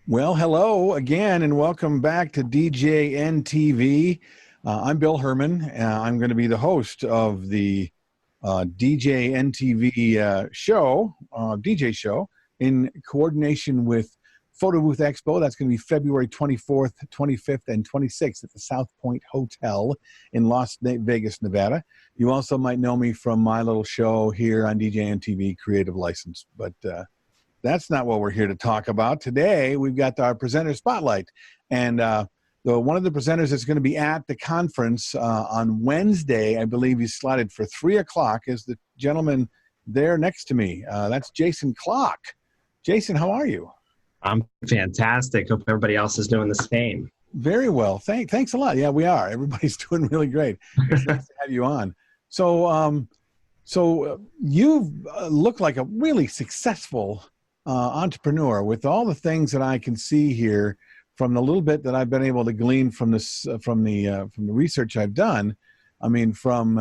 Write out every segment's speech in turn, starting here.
Well, hello again, and welcome back to DJNTV. I'm Bill Herman. I'm going to be the host of the DJNTV show, DJ show, in coordination with Photo Booth Expo. That's going to be February 24th, 25th, and 26th at the South Point Hotel in Las Vegas, Nevada. You also might know me from my little show here on DJNTV, Creative License, but that's not what we're here to talk about. Today, we've got our presenter spotlight. And one of the presenters that's going to be at the conference on Wednesday, I believe he's slotted for 3 o'clock, is the gentleman there next to me. That's Jason Klock. Jason, how are you? I'm fantastic. Hope everybody else is doing the same. Very well. Thanks a lot. Yeah, we are. Everybody's doing really great. It's nice to have you on. So, you look like a really successful entrepreneur with all the things that I can see here from the little bit that I've been able to glean from this from the research I've done. I mean, from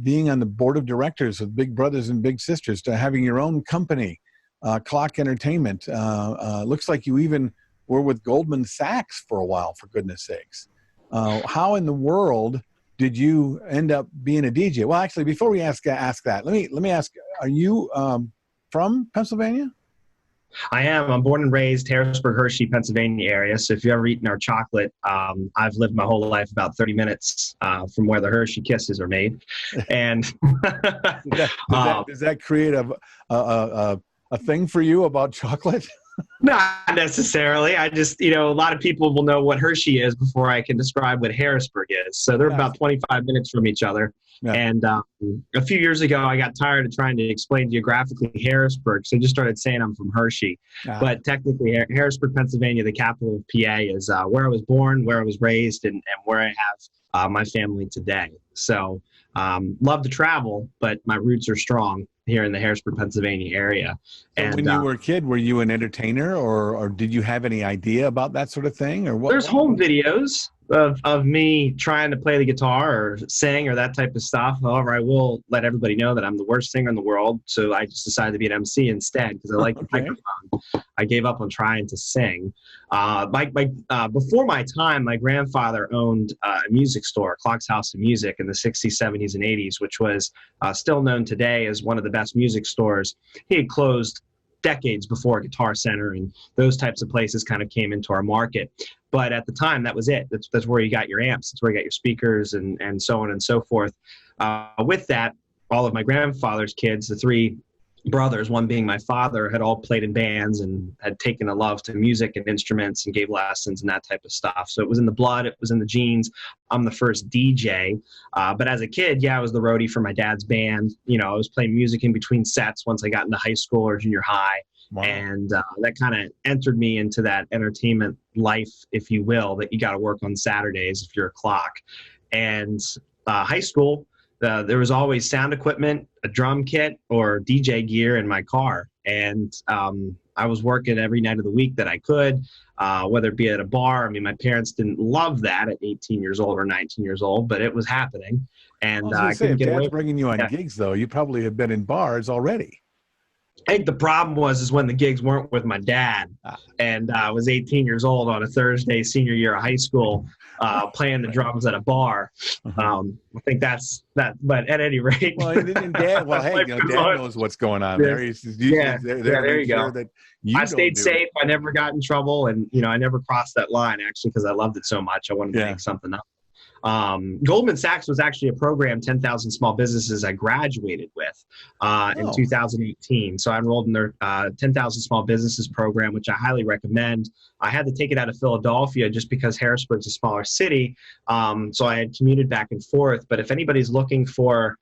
being on the board of directors of Big Brothers and Big Sisters to having your own company, Klock Entertainment. Looks like you even were with Goldman Sachs for a while, for goodness sakes. How in the world did you end up being a DJ? Well, actually, before we ask that, let me ask: are you from Pennsylvania? I am. I'm born and raised Harrisburg, Hershey, Pennsylvania area. So if you've ever eaten our chocolate, I've lived my whole life about 30 minutes from where the Hershey Kisses are made. And does that create a thing for you about chocolate? Not necessarily. I just, a lot of people will know what Hershey is before I can describe what Harrisburg is. So they're about 25 minutes from each other. Yeah. And a few years ago, I got tired of trying to explain geographically Harrisburg, so I just started saying I'm from Hershey. But technically, Harrisburg, Pennsylvania, the capital of PA, is where I was born, where I was raised, and where I have my family today. So love to travel, but my roots are strong here in the Harrisburg, Pennsylvania area. So and when you were a kid, were you an entertainer, or did you have any idea about that sort of thing? Or what? There's home videos of me trying to play the guitar or sing or that type of stuff. However, I will let everybody know that I'm the worst singer in the world. So I just decided to be an MC instead because I like the microphone. I gave up on trying to sing. Before my time, my grandfather owned a music store, Klock's House of Music, in the 60s, 70s, and 80s, which was still known today as one of the best music stores. He had closed decades before Guitar Center and those types of places kind of came into our market. But at the time, that was it. That's where you got your amps. That's where you got your speakers and so on and so forth. With that, all of my grandfather's kids, the 3 brothers, one being my father, had all played in bands and had taken a love to music and instruments and gave lessons and that type of stuff. So it was in the blood. It was in the genes. I'm the first DJ. But as a kid, I was the roadie for my dad's band. I was playing music in between sets once I got into high school or junior high. Wow. And that kind of entered me into that entertainment life, if you will, that you got to work on Saturdays if you're a Klock. And high school, there was always sound equipment, a drum kit, or DJ gear in my car. And I was working every night of the week that I could, whether it be at a bar. I mean, my parents didn't love that at 18 years old or 19 years old, but it was happening. And I couldn't get away. If Dad's bringing you on gigs, though, you probably have been in bars already. I think the problem was when the gigs weren't with my dad, and I was 18 years old on a Thursday, senior year of high school, playing the drums at a bar. I think that's that. But at any rate, Dad knows what's going on there. There you go. I stayed safe. I never got in trouble, and I never crossed that line actually because I loved it so much. I wanted to make something up. Goldman Sachs was actually a program, 10,000 Small Businesses, I graduated with in 2018. So I enrolled in their 10,000 Small Businesses program, which I highly recommend. I had to take it out of Philadelphia just because Harrisburg's a smaller city. So I had commuted back and forth. But if anybody's looking for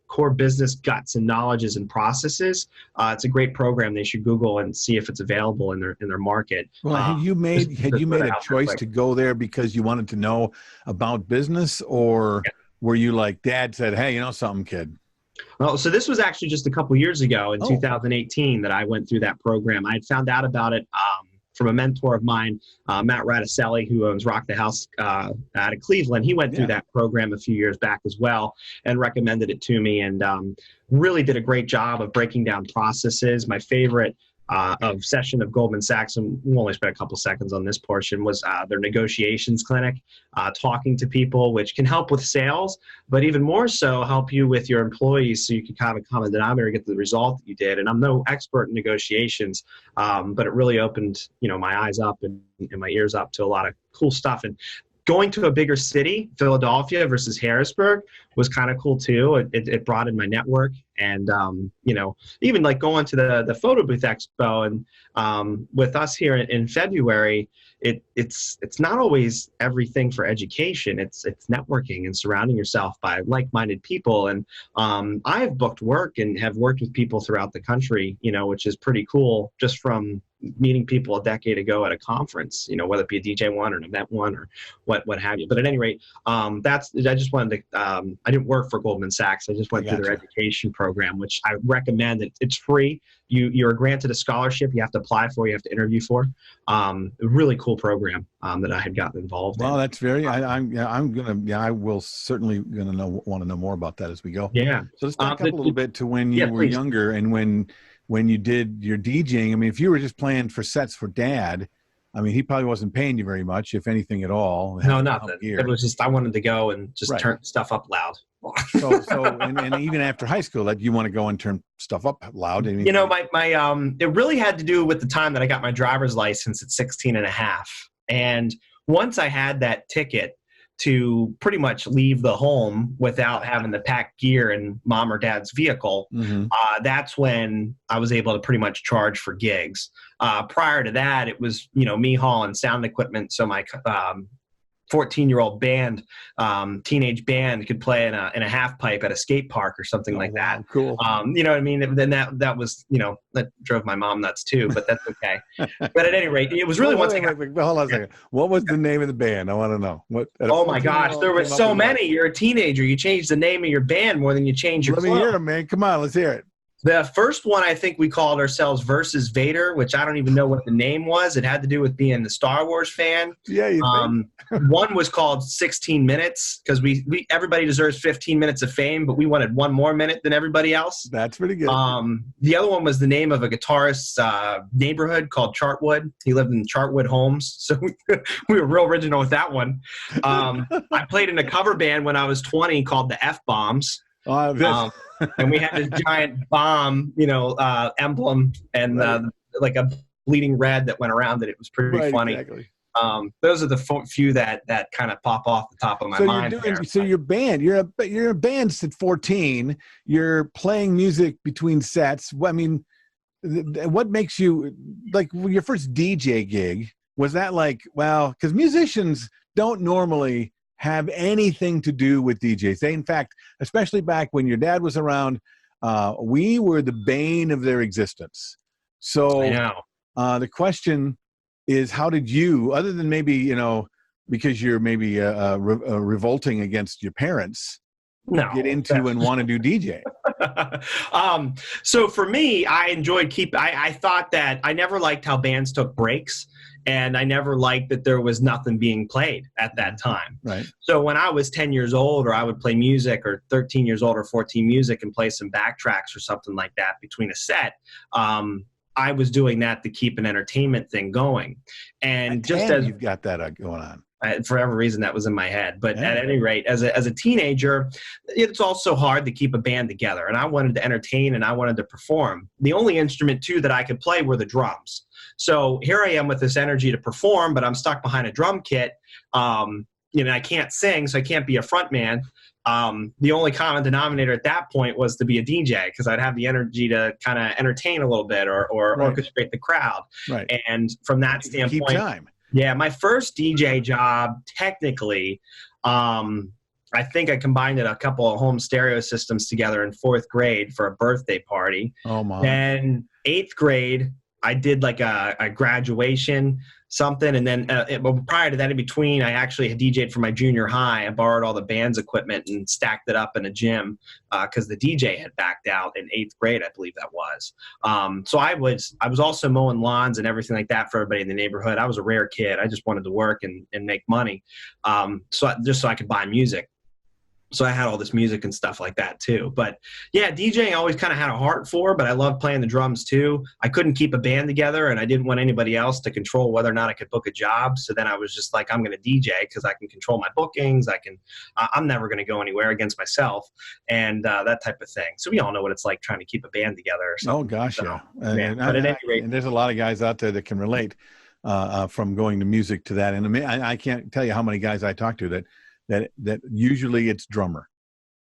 core business guts and knowledges and processes, it's a great program. They should Google and see if it's available in their market. Well, had you made a choice to go there because you wanted to know about business, or were you like Dad said, hey, something, kid? Well, so this was actually just a couple years ago in 2018 that I went through that program. I had found out about it from a mentor of mine, Matt Radicelli, who owns Rock the House out of Cleveland. He went through that program a few years back as well and recommended it to me, and really did a great job of breaking down processes. My favorite session of Goldman Sachs, and we'll only spend a couple seconds on this portion, was their negotiations clinic, talking to people, which can help with sales, but even more so help you with your employees, so you can kind of common denominator, get the result that you did. And I'm no expert in negotiations, but it really opened, my eyes up and my ears up to a lot of cool stuff. And going to a bigger city, Philadelphia versus Harrisburg, was kind of cool too. It broadened my network, and even like going to the photo booth expo, and with us here in February, it's not always everything for education. It's networking and surrounding yourself by like-minded people. And I've booked work and have worked with people throughout the country, which is pretty cool, just from meeting people a decade ago at a conference, whether it be a DJ one or an event one or what have you. But at any rate, I just wanted to, I didn't work for Goldman Sachs. I just went through their education program, which I recommend. It's free. You're granted a scholarship. You have to apply for, you have to interview for. A really cool program that I had gotten involved in. Well, that's very, I will certainly want to know more about that as we go. Yeah. So let's back up a little bit to when you were younger and when you did your DJing. I mean, if you were just playing for sets for Dad, I mean, he probably wasn't paying you very much, if anything at all. No, nothing. It was just, I wanted to go and just turn stuff up loud. and even after high school, you want to go and turn stuff up loud. I mean, it really had to do with the time that I got my driver's license at 16 and a half. And once I had that ticket to pretty much leave the home without having to pack gear in mom or dad's vehicle, that's when I was able to pretty much charge for gigs. Prior to that, it was, me hauling sound equipment so my 14-year-old band, teenage band, could play in a half pipe at a skate park or something like that. Cool. You know what I mean? And then that was, that drove my mom nuts too, but that's okay. But at any rate, it was really hold on a second. What was the name of the band? I want to know. Oh my gosh, there were so many. You're a teenager. You changed the name of your band more than you changed your Let me hear it, man. Come on, let's hear it. The first one, I think we called ourselves Versus Vader, which I don't even know what the name was. It had to do with being the Star Wars fan. Yeah, you think? One was called 16 Minutes, because we everybody deserves 15 minutes of fame, but we wanted one more minute than everybody else. That's pretty good. The other one was the name of a guitarist's neighborhood called Chartwood. He lived in Chartwood Homes, so we were real original with that one. I played in a cover band when I was 20 called the F-Bombs. And we had this giant bomb, emblem, and like a bleeding red that went around it. It was pretty funny. Exactly. Those are the few that kind of pop off the top of my mind. So your band, you're a band at 14. You're playing music between sets. I mean, what makes you, like, your first DJ gig? Was that like, well, because musicians don't normally have anything to do with DJs. They, in fact, especially back when your dad was around, we were the bane of their existence. So I know. The question is, how did you, other than maybe, because you're maybe revolting against your parents, get into and want to do DJ? So for me, I enjoyed I thought that I never liked how bands took breaks. And I never liked that there was nothing being played at that time. Right. So when I was 10 years old, or I would play music, or 13 years old or 14 music, and play some backtracks or something like that between a set, I was doing that to keep an entertainment thing going. And just as you've got that going on. For every reason that was in my head. But at any rate, as a teenager, it's also hard to keep a band together. And I wanted to entertain and I wanted to perform. The only instrument, too, that I could play were the drums. So here I am with this energy to perform, but I'm stuck behind a drum kit. I can't sing, so I can't be a front man. The only common denominator at that point was to be a DJ, because I'd have the energy to kind of entertain a little bit or orchestrate the crowd. Right. And from that standpoint, keep time. Yeah, my first DJ job, technically, I think I combined a couple of home stereo systems together in 4th grade for a birthday party. Oh, my. Then 8th grade, I did like a graduation something. And then prior to that, in between, I actually had DJ'd for my junior high. I borrowed all the band's equipment and stacked it up in a gym because the DJ had backed out in 8th grade, I believe that was. So I was also mowing lawns and everything like that for everybody in the neighborhood. I was a rare kid. I just wanted to work and make money, so I could buy music. So I had all this music and stuff like that too. But yeah, DJing I always kind of had a heart for, but I love playing the drums too. I couldn't keep a band together, and I didn't want anybody else to control whether or not I could book a job. So then I was just like, I'm going to DJ because I can control my bookings. I'm never going to go anywhere against myself, and that type of thing. So we all know what it's like trying to keep a band together or something. Oh gosh, so, yeah. But at any rate, and there's a lot of guys out there that can relate from going to music to that. And I can't tell you how many guys I talk to that usually it's drummer.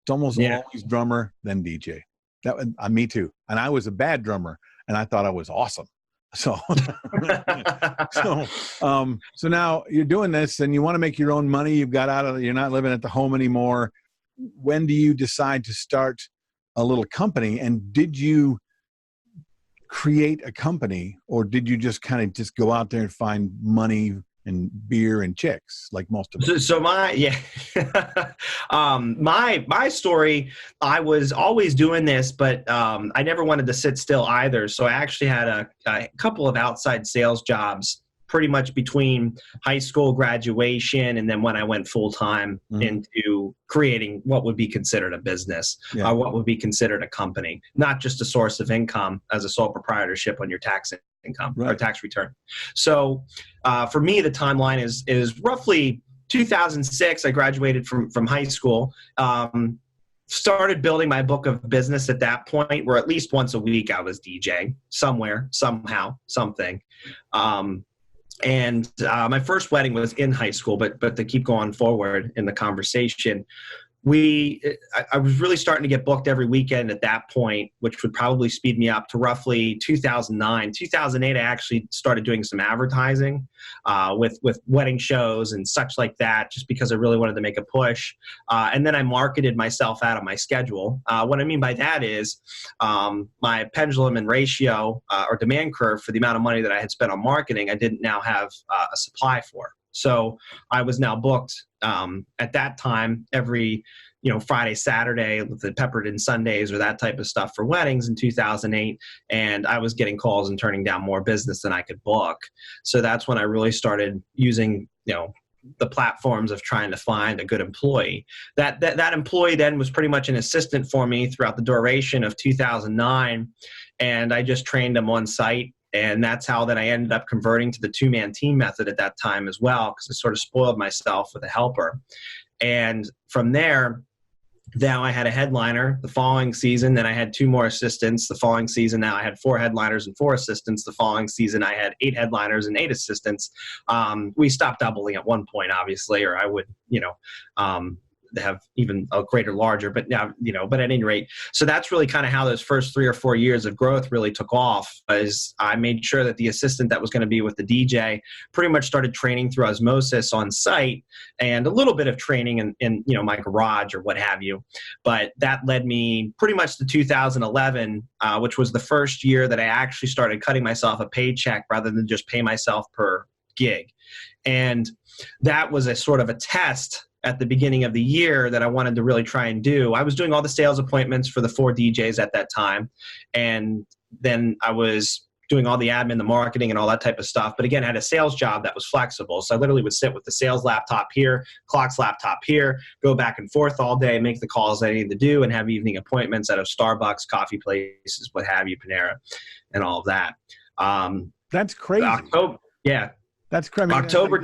It's almost always drummer, then DJ. Me too. And I was a bad drummer, and I thought I was awesome. So, so now you're doing this, and you want to make your own money. You're not living at the home anymore. When do you decide to start a little company? And did you create a company, or did you just kind of just go out there and find money and beer and chicks like most of us? So my story, I was always doing this, but I never wanted to sit still either. So I actually had a couple of outside sales jobs pretty much between high school graduation and then when I went full-time into creating what would be considered a business, or what would be considered a company, not just a source of income as a sole proprietorship on your tax income or tax return. So for me, the timeline is roughly 2006. I graduated from high school. Started building my book of business at that point, where at least once a week I was DJing somewhere, somehow, something. And my first wedding was in high school, but to keep going forward in the conversation, I was really starting to get booked every weekend at that point, which would probably speed me up to roughly 2009. 2008, I actually started doing some advertising with wedding shows and such like that, just because I really wanted to make a push. And then I marketed myself out of my schedule. What I mean by that is my pendulum and ratio or demand curve for the amount of money that I had spent on marketing, I didn't now have a supply for. So I was now booked at that time every, Friday, Saturday, with the peppered in Sundays or that type of stuff for weddings in 2008. And I was getting calls and turning down more business than I could book. So that's when I really started using, the platforms of trying to find a good employee. That employee then was pretty much an assistant for me throughout the duration of 2009. And I just trained him on site. And that's how then I ended up converting to the two-man team method at that time as well, because I sort of spoiled myself with a helper. And from there, now I had a headliner the following season. Then I had 2 more assistants the following season. Now I had 4 headliners and 4 assistants. The following season, I had 8 headliners and 8 assistants. We stopped doubling at one point, obviously, or I would, have even a greater, larger, but now, but at any rate, so that's really kind of how those first 3 or 4 years of growth really took off. As I made sure that the assistant that was going to be with the DJ pretty much started training through osmosis on site, and a little bit of training in my garage or what have you. But that led me pretty much to 2011, which was the first year that I actually started cutting myself a paycheck rather than just pay myself per gig. And that was a sort of a test at the beginning of the year that I wanted to really try and do. I was doing all the sales appointments for the 4 DJs at that time. And then I was doing all the admin, the marketing, and all that type of stuff. But again, I had a sales job that was flexible. So I literally would sit with the sales laptop here, Klock's laptop here, go back and forth all day, make the calls I needed to do, and have evening appointments out of Starbucks, coffee places, what have you, Panera, and all of that. That's crazy. Yeah. That's crazy. October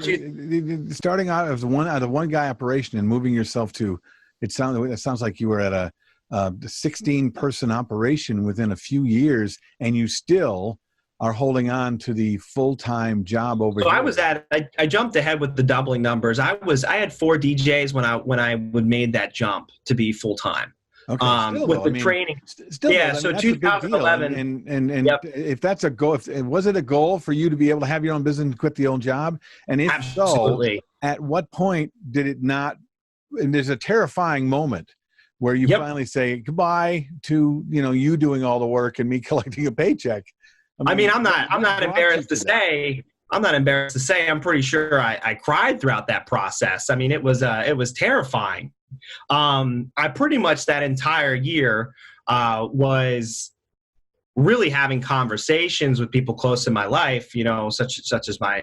starting out as one guy operation and moving yourself to, it sounds like you were at a 16-person operation within a few years, and you still are holding on to the full-time job over here. So I jumped ahead with the doubling numbers. I had 4 DJs when I made that jump to be full-time. Okay, with the training. So 2011. And if that's a goal, was it a goal for you to be able to have your own business and quit the old job? And if Absolutely. so, at what point did it not? And there's a terrifying moment where you finally say goodbye to you doing all the work and me collecting a paycheck. I'm not embarrassed to say. I'm not embarrassed to say. I'm pretty sure I cried throughout that process. I mean, it was terrifying. I pretty much that entire year was really having conversations with people close in my life, such as my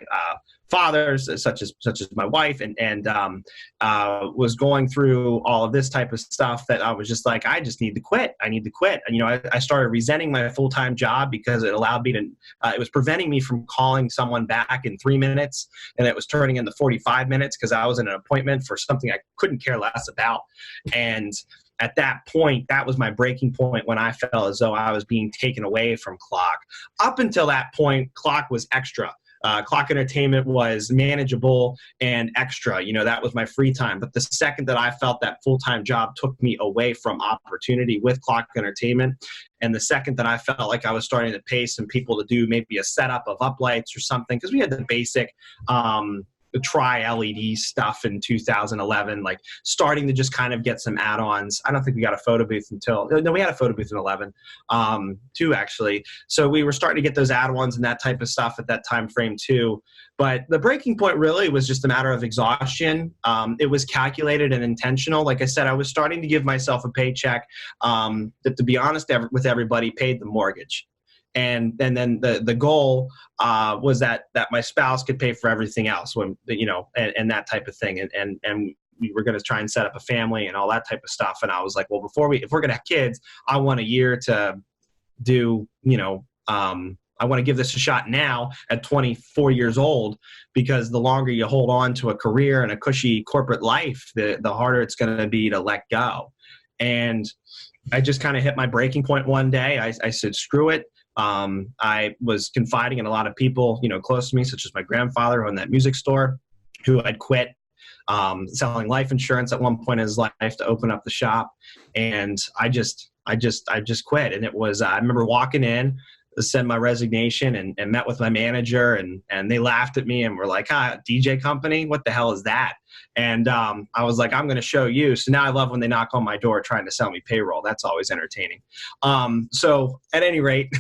fathers, such as my wife, and was going through all of this type of stuff that I was just like, I just need to quit. I need to quit. And, I started resenting my full-time job because it allowed me to, it was preventing me from calling someone back in 3 minutes, and it was turning into 45 minutes because I was in an appointment for something I couldn't care less about. And at that point, that was my breaking point when I felt as though I was being taken away from Klock. Up until that point, Klock was extra. Klock Entertainment was manageable and extra. That was my free time. But the second that I felt that full-time job took me away from opportunity with Klock Entertainment, and the second that I felt like I was starting to pay some people to do maybe a setup of uplights or something, because we had the basic the tri-LED stuff in 2011, like starting to just kind of get some add-ons. I don't think we got a photo booth no, we had a photo booth in 11, too, actually. So we were starting to get those add-ons and that type of stuff at that time frame too. But the breaking point really was just a matter of exhaustion. It was calculated and intentional. Like I said, I was starting to give myself a paycheck that, to be honest with everybody, paid the mortgage. And then the goal was that my spouse could pay for everything else, when and that type of thing, and we were going to try and set up a family and all that type of stuff. And I was like, well, if we're going to have kids, I want a year to do I want to give this a shot now at 24 years old, because the longer you hold on to a career and a cushy corporate life, the harder it's going to be to let go. And I just kind of hit my breaking point one day. I said, screw it. I was confiding in a lot of people, close to me, such as my grandfather who owned that music store, who had quit selling life insurance at one point in his life to open up the shop. And I just quit. And it was, I remember walking in to send my resignation and met with my manager, and they laughed at me and were like, DJ company? What the hell is that? And I was like, I'm going to show you. So now I love when they knock on my door trying to sell me payroll. That's always entertaining. So at any rate,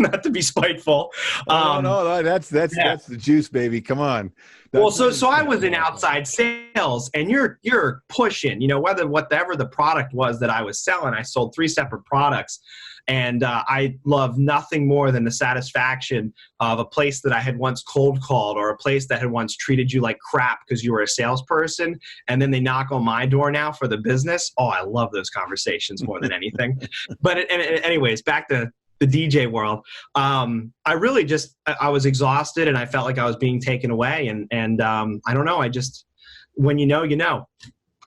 not to be spiteful. No, that's the juice, baby. Come on. So I was in outside sales, and you're pushing, whatever the product was that I was selling. I sold 3 separate products, and I love nothing more than the satisfaction of a place that I had once cold called, or a place that had once treated you like crap because you were a salesperson, and then they knock on my door now for the business. Oh, I love those conversations more than anything. But anyways, back to the DJ world. I really I was exhausted, and I felt like I was being taken away. And I don't know. When you know, you know.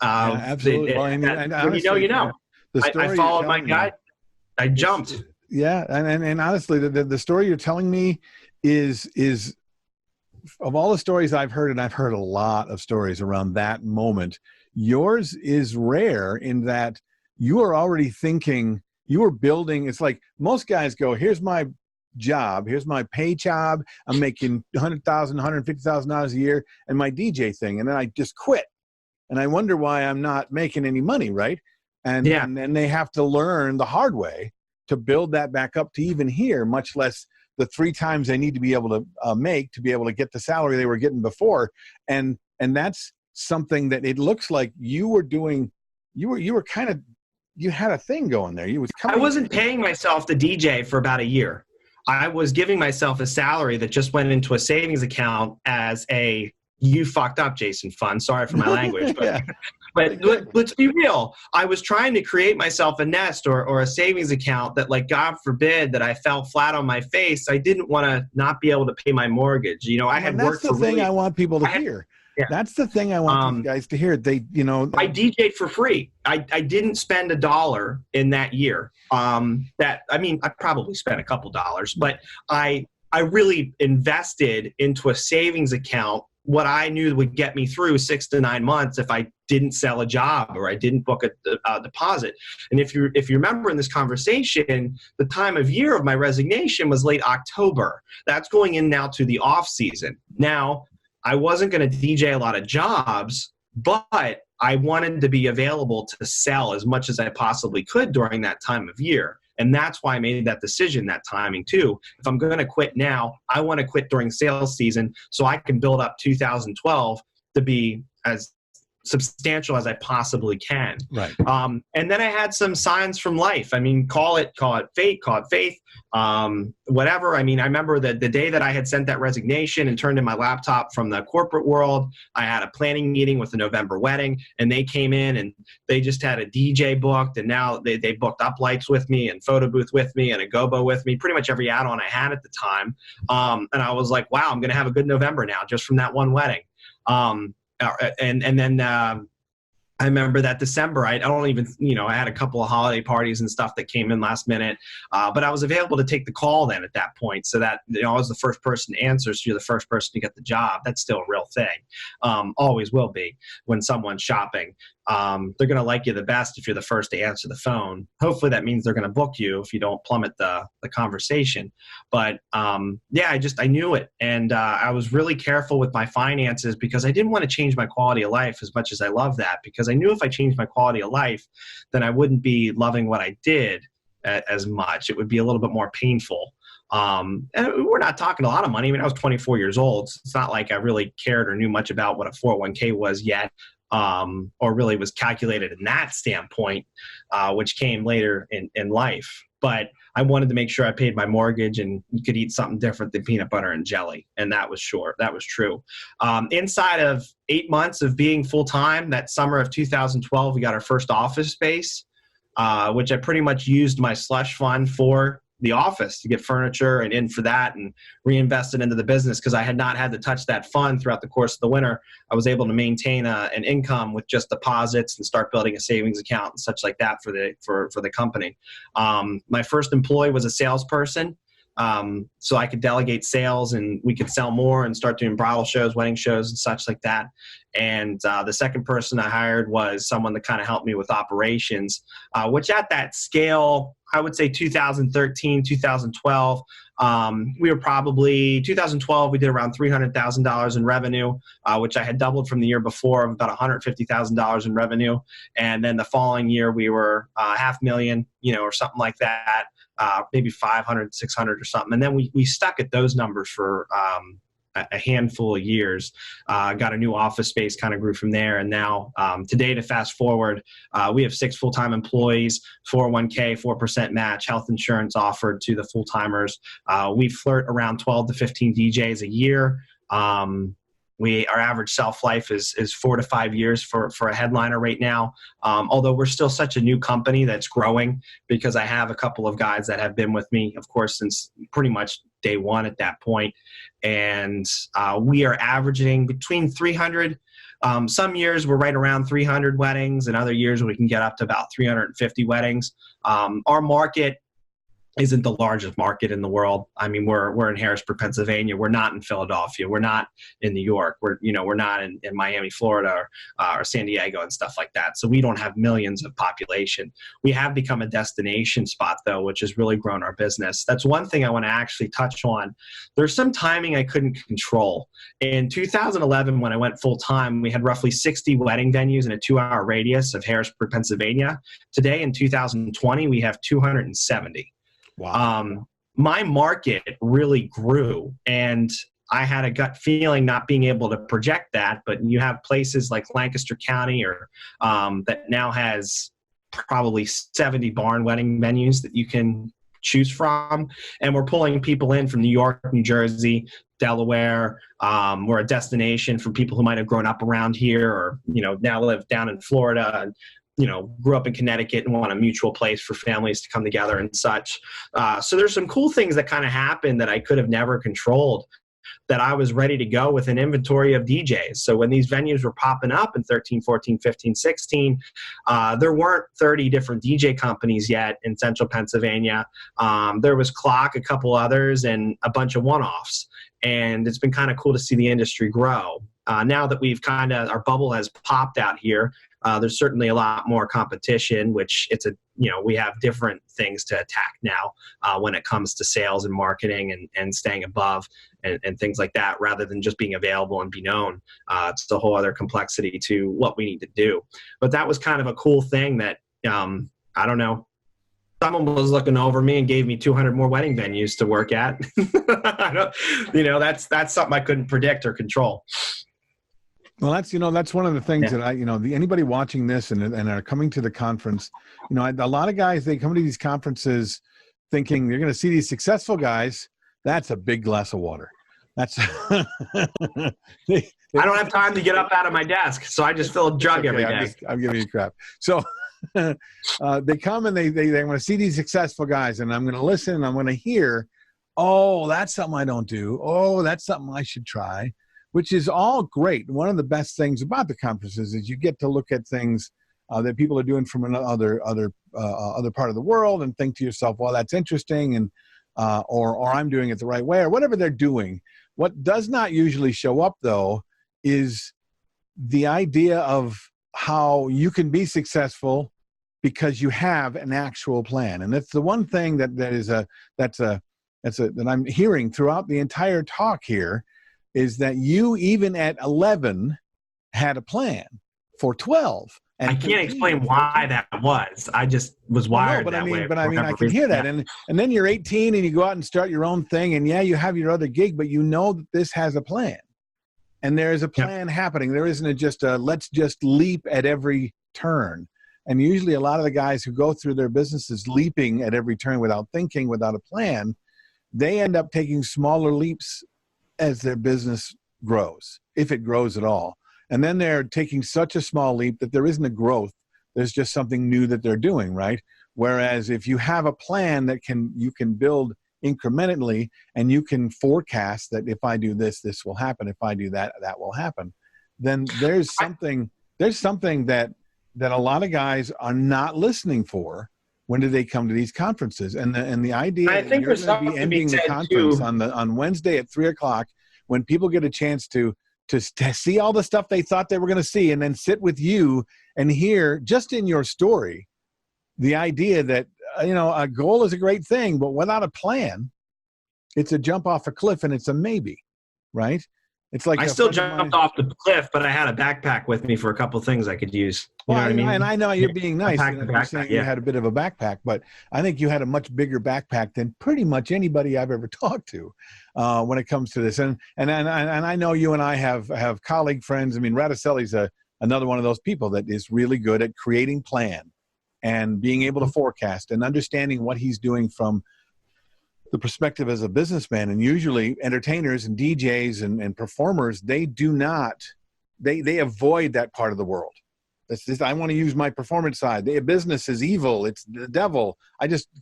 Absolutely. When you know, you know. I followed my guide. I jumped. Yeah. And honestly, the story you're telling me is of all the stories I've heard, and I've heard a lot of stories around that moment, yours is rare in that you are already thinking, you are building. It's like most guys go, here's my job, here's my pay job, I'm making $100,000, $150,000 a year, and my DJ thing, and then I just quit, and I wonder why I'm not making any money, right? And then they have to learn the hard way to build that back up to even here, much less the 3 times they need to be able to make to be able to get the salary they were getting before. And that's something that it looks like you were doing. You were kind of, you had a thing going there. I wasn't paying myself to DJ for about a year. I was giving myself a salary that just went into a savings account as a "you fucked up, Jason" fund. Sorry for my language, but let's be real. I was trying to create myself a nest or a savings account that, like, God forbid that I fell flat on my face, I didn't want to not be able to pay my mortgage. I had worked. That's the thing I want people to hear. Yeah. That's the thing I want these guys to hear. I DJ'd for free. I didn't spend $1 in that year. I probably spent a couple dollars, but I really invested into a savings account what I knew would get me through 6 to 9 months if I didn't sell a job or I didn't book a deposit. And if you remember in this conversation, the time of year of my resignation was late October. That's going in now to the off season. Now, I wasn't going to DJ a lot of jobs, but I wanted to be available to sell as much as I possibly could during that time of year. And that's why I made that decision, that timing too. If I'm going to quit now, I want to quit during sales season so I can build up 2012 to be as substantial as I possibly can. Right. And then I had some signs from life. I mean, call it fate, call it faith, whatever. I mean, I remember that the day that I had sent that resignation and turned in my laptop from the corporate world, I had a planning meeting with a November wedding, and they came in and they just had a DJ booked, and now they booked up lights with me and photo booth with me and a gobo with me, pretty much every add-on I had at the time. And I was like, wow, I'm going to have a good November now just from that one wedding. And then I remember that December, I don't even, I had a couple of holiday parties and stuff that came in last minute, but I was available to take the call then at that point. So that, I was the first person to answer, so you're the first person to get the job. That's still a real thing. Always will be when someone's shopping. They're going to like you the best if you're the first to answer the phone. Hopefully that means they're going to book you if you don't plummet the conversation. But yeah, I knew it. And I was really careful with my finances because I didn't want to change my quality of life as much as I love that, because I knew if I changed my quality of life, then I wouldn't be loving what I did as much. It would be a little bit more painful. And we're not talking a lot of money. I mean, I was 24 years old. So it's not like I really cared or knew much about what a 401k was yet. Or really was calculated in that standpoint, which came later in life. But I wanted to make sure I paid my mortgage and you could eat something different than peanut butter and jelly. And that was true. Inside of 8 months of being full-time, that summer of 2012, we got our first office space, which I pretty much used my slush fund for the office to get furniture and in for that and reinvest it into the business, because I had not had to touch that fund throughout the course of the winter. I was able to maintain an income with just deposits and start building a savings account and such like that for the company. My first employee was a salesperson, so I could delegate sales and we could sell more and start doing bridal shows, wedding shows, and such like that. And the second person I hired was someone that kind of helped me with operations, which at that scale, I would say 2013, 2012, we were probably, 2012, we did around $300,000 in revenue, which I had doubled from the year before of about $150,000 in revenue. And then the following year, we were $500,000, or something like that, maybe 500, 600 or something. And then we stuck at those numbers for a handful of years, got a new office space, kind of grew from there. And now today, to fast forward, we have 6 full-time employees, 401k, 4% match, health insurance offered to the full-timers. We flirt around 12 to 15 DJs a year. Our average shelf life is 4 to 5 years for a headliner right now. Although we're still such a new company that's growing, because I have a couple of guys that have been with me, of course, since pretty much day one at that point. And we are averaging between 300. Some years we're right around 300 weddings, and other years we can get up to about 350 weddings. Our market isn't the largest market in the world. I mean, we're in Harrisburg, Pennsylvania. We're not in Philadelphia. We're not in New York. We're not in Miami, Florida, or San Diego and stuff like that. So we don't have millions of population. We have become a destination spot, though, which has really grown our business. That's one thing I want to actually touch on. There's some timing I couldn't control. In 2011, when I went full time, we had roughly 60 wedding venues in a 2-hour radius of Harrisburg, Pennsylvania. Today, in 2020, we have 270. Wow. My market really grew, and I had a gut feeling, not being able to project that, but you have places like Lancaster County that now has probably 70 barn wedding venues that you can choose from. And we're pulling people in from New York, New Jersey, Delaware. We're a destination for people who might have grown up around here or, now live down in Florida and, grew up in Connecticut and want a mutual place for families to come together and such. So there's some cool things that kind of happened that I could have never controlled, that I was ready to go with an inventory of DJs. So when these venues were popping up in 13, 14, 15, 16, there weren't 30 different DJ companies yet in central Pennsylvania. There was Klock, a couple others, and a bunch of one-offs. And it's been kind of cool to see the industry grow. Now that our bubble has popped out here, there's certainly a lot more competition, which we have different things to attack now when it comes to sales and marketing and staying above and things like that, rather than just being available and be known. It's a whole other complexity to what we need to do. But that was kind of a cool thing that, I don't know, someone was looking over me and gave me 200 more wedding venues to work at. That's something I couldn't predict or control. Well, that's one of the things that anybody watching this and are coming to the conference, a lot of guys, they come to these conferences thinking they're going to see these successful guys. That's a big glass of water. That's I don't have time to get up out of my desk, so I just fill a jug every day. I'm giving you crap. So they come and they want to see these successful guys, and I'm going to listen and I'm going to hear, oh, that's something I don't do. Oh, that's something I should try, which is all great. One of the best things about the conferences is you get to look at things that people are doing from another part of the world and think to yourself, well, that's interesting, and or I'm doing it the right way, or whatever they're doing. What does not usually show up, though, is the idea of how you can be successful because you have an actual plan. And that's the one thing that I'm hearing throughout the entire talk here, is that you, even at 11, had a plan for 12. And I can't explain why that was. I just was wired that way. But I can hear that. And then you're 18 and you go out and start your own thing. And yeah, you have your other gig, but you know that this has a plan. And there is a plan happening. There isn't just let's just leap at every turn. And usually a lot of the guys who go through their businesses leaping at every turn without thinking, without a plan, they end up taking smaller leaps as their business grows, if it grows at all. And then they're taking such a small leap that there isn't a growth. There's just something new that they're doing, right? Whereas if you have a plan that you can build incrementally, and you can forecast that if I do this, this will happen. If I do that, that will happen. Then there's something that a lot of guys are not listening for when do they come to these conferences. And the idea I think you're going to be ending the conference on Wednesday at 3:00, when people get a chance to see all the stuff they thought they were going to see, and then sit with you and hear just in your story the idea that a goal is a great thing, but without a plan, it's a jump off a cliff, and it's a maybe, right? It's like I still jumped off the cliff, but I had a backpack with me for a couple of things I could use. You know what I mean? And I know you're being nice. You're saying you had a bit of a backpack, but I think you had a much bigger backpack than pretty much anybody I've ever talked to when it comes to this. And I know you and I have colleague friends. I mean, Radicelli's another one of those people that is really good at creating plan and being able to forecast and understanding what he's doing from the perspective as a businessman. And usually entertainers and DJs and performers, they avoid that part of the world. That's just, I want to use my performance side. The business is evil. It's the devil.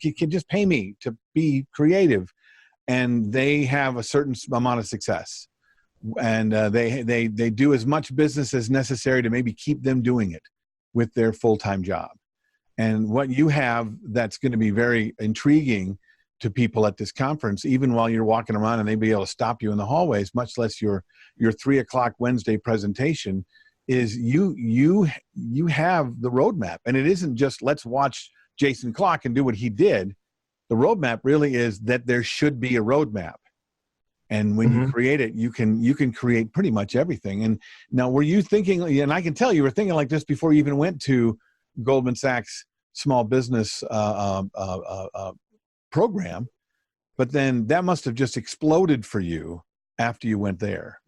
You can just pay me to be creative. And they have a certain amount of success. And they do as much business as necessary to maybe keep them doing it with their full-time job. And what you have that's going to be very intriguing to people at this conference, even while you're walking around and they'd be able to stop you in the hallways, much less your 3:00 Wednesday presentation, is you have the roadmap. And it isn't just let's watch Jason Klock and do what he did. The roadmap really is that there should be a roadmap. And when you create it, you can create pretty much everything. And now, were you thinking, and I can tell you were thinking like this before you even went to Goldman Sachs Small Business program, but then that must have just exploded for you after you went there.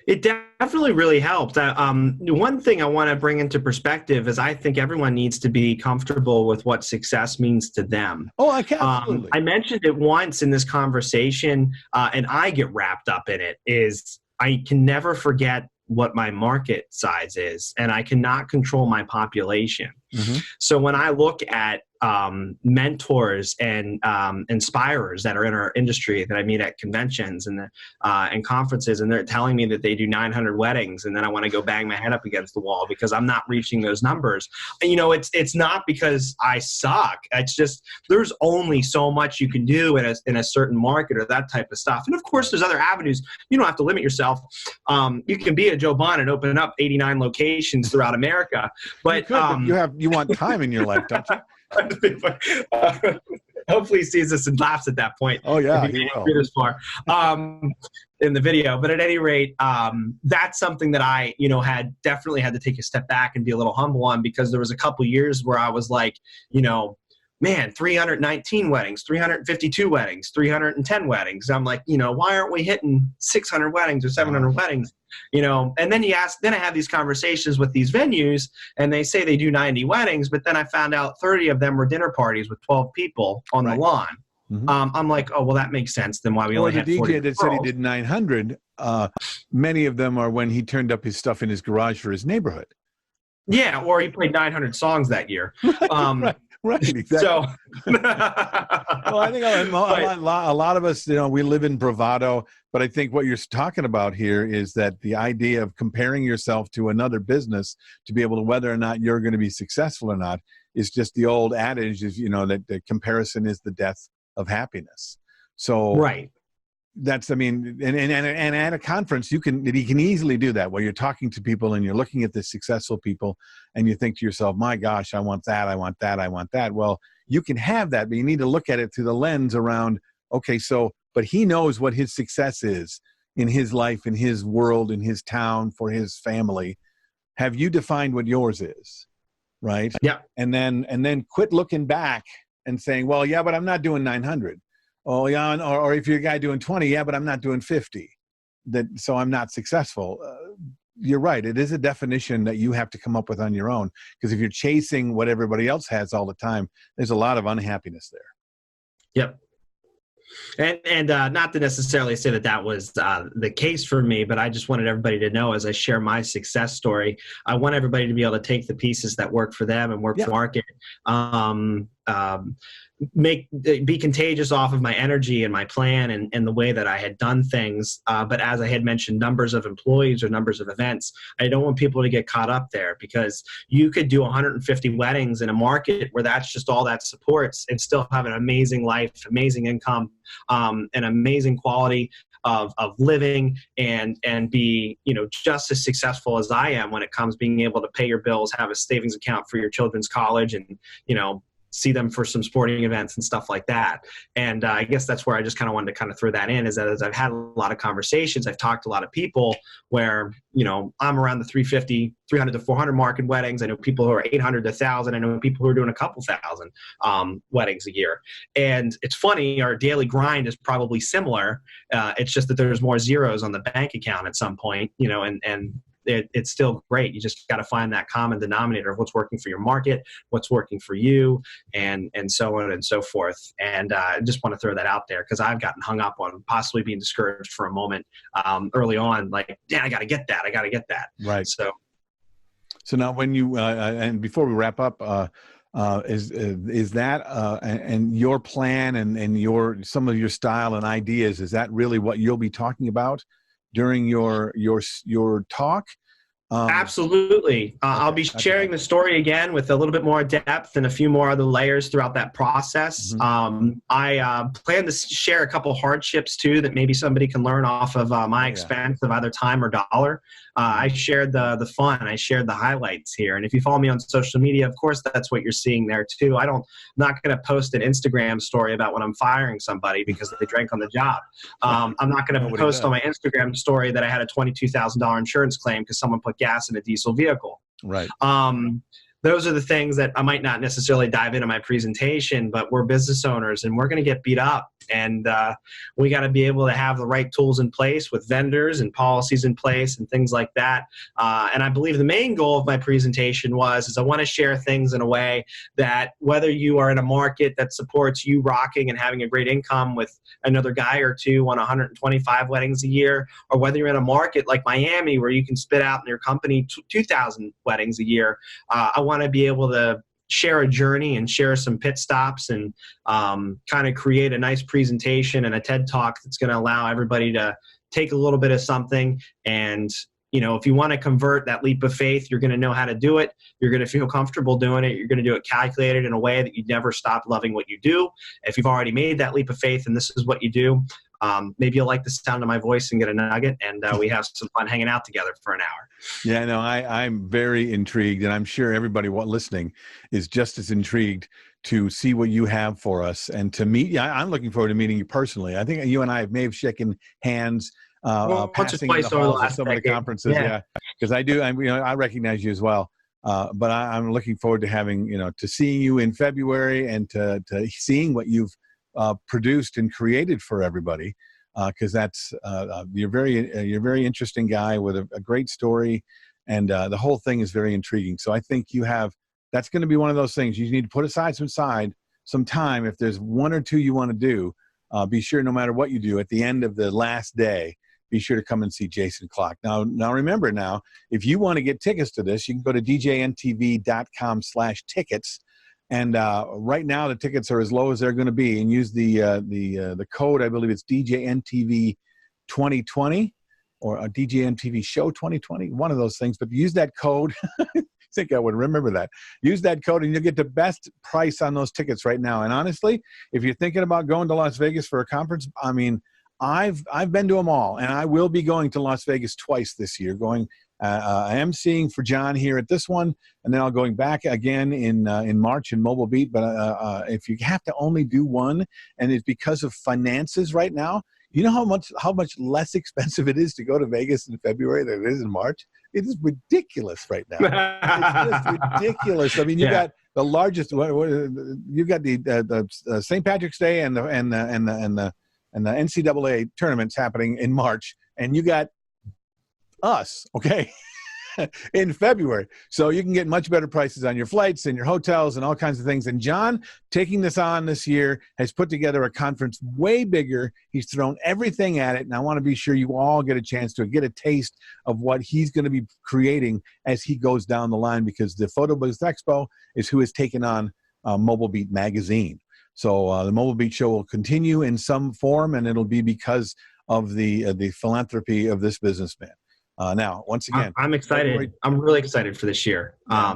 It definitely really helped. One thing I want to bring into perspective is I think everyone needs to be comfortable with what success means to them. Oh, I can. Absolutely. I mentioned it once in this conversation, and I get wrapped up in it, is I can never forget what my market size is, and I cannot control my population. So when I look at mentors and inspirers that are in our industry that I meet at conventions and conferences, and they're telling me that they do 900 weddings, and then I want to go bang my head up against the wall because I'm not reaching those numbers. And, it's not because I suck. It's just there's only so much you can do in a certain market or that type of stuff. And of course, there's other avenues. You don't have to limit yourself. You can be a Joe Biden and open up 89 locations throughout America, but you want time in your life, don't you? Hopefully he sees this and laughs at that point. Oh yeah, he will. This far in the video, but at any rate, that's something that I had definitely had to take a step back and be a little humble on, because there was a couple years where I was like, man, 319 weddings, 352 weddings, 310 weddings. I'm like, you know, why aren't we hitting 600 weddings or 700 weddings? You know, and then then I have these conversations with these venues and they say they do 90 weddings, but then I found out 30 of them were dinner parties with 12 people on the lawn. I'm like, oh, well, that makes sense. Then why we only had 40 the DJ that said he did 900, many of them are when he turned up his stuff in his garage for his neighborhood. Yeah, or he played 900 songs that year. Right, exactly. So, well, I think a lot of us, you know, we live in bravado, but I think what you're talking about here is that the idea of comparing yourself to another business to be able to whether or not you're going to be successful or not is just the old adage is, you know, that the comparison is the death of happiness. So right. That's, I mean, and at a conference, he can easily do that where you're talking to people and you're looking at the successful people and you think to yourself, my gosh, I want that, I want that, I want that. Well, you can have that, but you need to look at it through the lens around, okay, so, but he knows what his success is in his life, in his world, in his town, for his family. Have you defined what yours is? Right? Yeah. And then quit looking back and saying, well, yeah, but I'm not doing 900. Oh yeah, or if you're a guy doing 20, yeah, but I'm not doing 50. So I'm not successful. You're right. It is a definition that you have to come up with on your own. Because if you're chasing what everybody else has all the time, there's a lot of unhappiness there. Yep. And not to necessarily say that was the case for me, but I just wanted everybody to know as I share my success story, I want everybody to be able to take the pieces that work for them and work for the market. Be contagious off of my energy and my plan and the way that I had done things. But as I had mentioned, numbers of employees or numbers of events, I don't want people to get caught up there because you could do 150 weddings in a market where that's just all that supports and still have an amazing life, amazing income, an amazing quality of living and be, you know, just as successful as I am when it comes being able to pay your bills, have a savings account for your children's college and, you know, see them for some sporting events and stuff like that. And I guess that's where I just kind of wanted to kind of throw that in is that as I've had a lot of conversations, I've talked to a lot of people where, you know, I'm around the 300 to 400 mark in weddings. I know people who are 800 to 1,000. I know people who are doing a couple thousand weddings a year. And it's funny, our daily grind is probably similar. It's just that there's more zeros on the bank account at some point, you know, and it's still great. You just got to find that common denominator of what's working for your market, what's working for you, and so on and so forth. And I just want to throw that out there because I've gotten hung up on possibly being discouraged for a moment early on. Like, I got to get that. I got to get that. Right. So now when you and before we wrap up, is that and your plan and some of your style and ideas, is that really what you'll be talking about during your talk? Absolutely. I'll be sharing the story again with a little bit more depth and a few more other layers throughout that process. I plan to share a couple hardships too that maybe somebody can learn off of my expense of either time or dollar. I shared the fun. I shared the highlights here. And if you follow me on social media, of course, that's what you're seeing there too. I'm not going to post an Instagram story about when I'm firing somebody because they drank on the job. I'm not going to post on my Instagram story that I had a $22,000 insurance claim because someone put gas in a diesel vehicle. Right. Those are the things that I might not necessarily dive into my presentation, but we're business owners and we're going to get beat up. And we got to be able to have the right tools in place with vendors and policies in place and things like that. And I believe the main goal of my presentation is I want to share things in a way that whether you are in a market that supports you rocking and having a great income with another guy or two on 125 weddings a year, or whether you're in a market like Miami where you can spit out in your company 2,000 weddings a year, I want to be able to share a journey and share some pit stops and kind of create a nice presentation and a TED Talk that's going to allow everybody to take a little bit of something. And, you know, if you want to convert that leap of faith, you're going to know how to do it. You're going to feel comfortable doing it. You're going to do it calculated in a way that you never stop loving what you do. If you've already made that leap of faith and this is what you do, maybe you'll like the sound of my voice and get a nugget, and we have some fun hanging out together for an hour. Yeah, no, I'm very intrigued, and I'm sure everybody listening is just as intrigued to see what you have for us and to meet. Yeah, I'm looking forward to meeting you personally. I think you and I may have shaken hands passing in the halls of some of the conferences. Yeah, because I recognize you as well. But I'm looking forward to having, to seeing you in February and to seeing what you've produced and created for everybody. Because that's you're a very interesting guy with a great story, and the whole thing is very intriguing. So I think that's going to be one of those things you need to put aside some time. If there's one or two you want to do, be sure no matter what you do at the end of the last day, be sure to come and see Jason Klock. Now remember, if you want to get tickets to this, you can go to djntv.com/tickets. And right now, the tickets are as low as they're going to be, and use the code. I believe it's DJNTV 2020 or a DJNTV Show 2020, one of those things. But use that code. I think I would remember that. Use that code, and you'll get the best price on those tickets right now. And honestly, if you're thinking about going to Las Vegas for a conference, I mean, I've been to them all, and I will be going to Las Vegas twice this year. I am seeing for John here at this one, and then I'll going back again in March in Mobile Beat. But if you have to only do one, and it's because of finances right now, you know how much less expensive it is to go to Vegas in February than it is in March. It is ridiculous right now. It's just ridiculous. I mean, you got the largest. You got the St. Patrick's Day and the NCAA tournaments happening in March, and you got us, okay, in February. So you can get much better prices on your flights and your hotels and all kinds of things. And John, taking this on this year, has put together a conference way bigger. He's thrown everything at it, and I want to be sure you all get a chance to get a taste of what he's going to be creating as he goes down the line, because the Photo Booth Expo is who has taken on Mobile Beat magazine. So the Mobile Beat Show will continue in some form, and it'll be because of the philanthropy of this businessman. Now, once again, I'm excited. I'm really excited for this year. I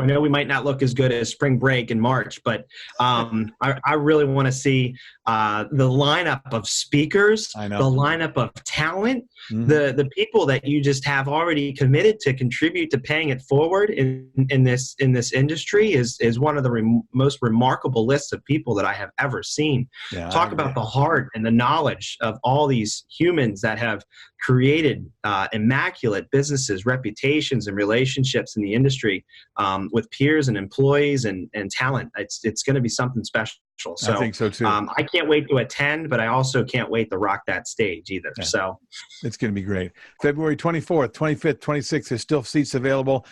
know we might not look as good as spring break in March, but I really want to see the lineup of speakers, the lineup of talent, the people that you just have already committed to contribute to paying it forward in this industry is one of the most remarkable lists of people that I have ever seen. Talk about the heart and the knowledge of all these humans that have created immaculate businesses, reputations, and relationships in the industry with peers and employees and talent. It's going to be something special. So I think so too. I can't wait to attend, but I also can't wait to rock that stage either. Yeah. So it's going to be great. February 24th, 25th, 26th, there's still seats available.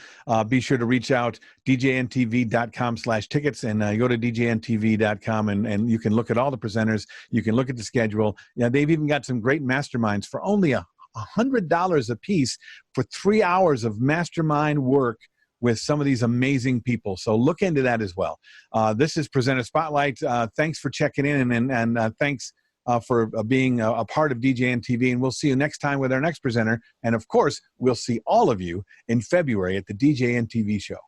Be sure to reach out, djntv.com/tickets, and go to djntv.com, and you can look at all the presenters. You can look at the schedule. They've even got some great masterminds for only $100 a piece for 3 hours of mastermind work with some of these amazing people. So look into that as well. This is Presenter Spotlight. Thanks for checking in, and thanks for being a part of DJNTV. And we'll see you next time with our next presenter. And of course, we'll see all of you in February at the DJNTV show.